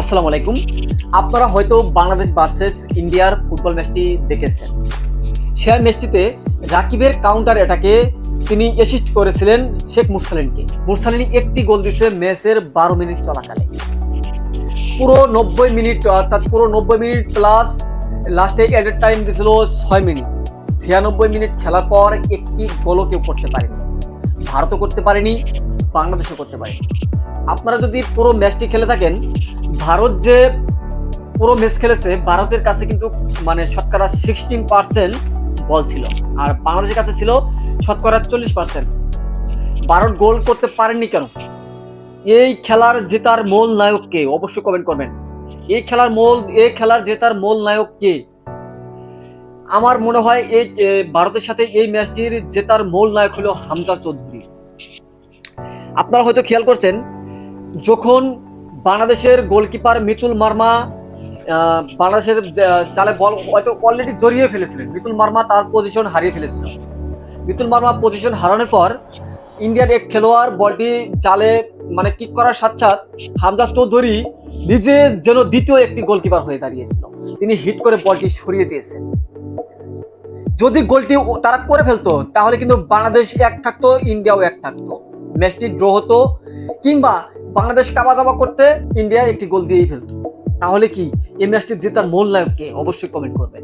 আসসালামু আলাইকুম। আপনারা হয়তো বাংলাদেশ ভার্সেস ইন্ডিয়ার ফুটবল ম্যাচটি দেখেছেন। সেই ম্যাচটিতে রাকিবের কাউন্টার অ্যাটাকে তিনি অ্যাসিস্ট করেছিলেন শেখ মুরসালিনকে। মুরসালিন একটি গোল দিয়েছে ম্যাচের 12 মিনিট চলাকালে। পুরো 90 মিনিট, অর্থাৎ পুরো 90 মিনিট প্লাস লাস্টে অ্যাডেড টাইম দিয়েছিল 6 মিনিট। 96 মিনিট খেলার পর একটি গোলও কেউ করতে পারেনি। ভারতও করতে পারেনি, বাংলাদেশও করতে পারেনি। আপনারা যদি পুরো ম্যাচটি খেলে থাকেন, ভারত যে পুরো ম্যাচ খেলেছে, ভারতের কাছে কিন্তু মানে শতকরা 16% বল ছিল, আর বাংলাদেশের কাছে ছিল শতকরা 40%। ভারত গোল করতে পারেননি কেন? এই খেলার জেতার মূল নায়ক কে? অবশ্যই কমেন্ট করবেন। এই খেলার জেতার মূল নায়ক কে? আমার মনে হয় এই ভারতের সাথে এই ম্যাচটির জেতার মূল নায়ক হলো হামজা চৌধুরী। আপনারা হয়তো খেয়াল করছেন, যখন বাংলাদেশের গোলকিপার মিতুল মার্মা বাংলাদেশের জালে বল হয়তো অলরেডি জড়িয়ে ফেলেছিলেন, মিতুল মার্মা তার পজিশন হারিয়ে ফেলেছিল। মিতুল মার্মা পজিশন হারানোর পর ইন্ডিয়ার এক খেলোয়াড় বলটি জালে মানে কিক করার সাথে সাথে হামজা চৌধুরী নিজে যেন দ্বিতীয় একটি গোলকিপার হয়ে দাঁড়িয়েছিল। তিনি হিট করে বলটি সরিয়ে দিয়েছেন। যদি গোলটি তারা করে ফেলতো তাহলে কিন্তু বাংলাদেশ এক থাকতো, ইন্ডিয়াও এক থাকতো, ম্যাচটি ড্র হতো, কিংবা বাংলাদেশ কাবাজাবা করতে ইন্ডিয়া একটি গোল দিয়েই ফেলতো। তাহলে কি এই ম্যাচটি জেতার মূল নায়ক কে? অবশ্যই কমেন্ট করবেন।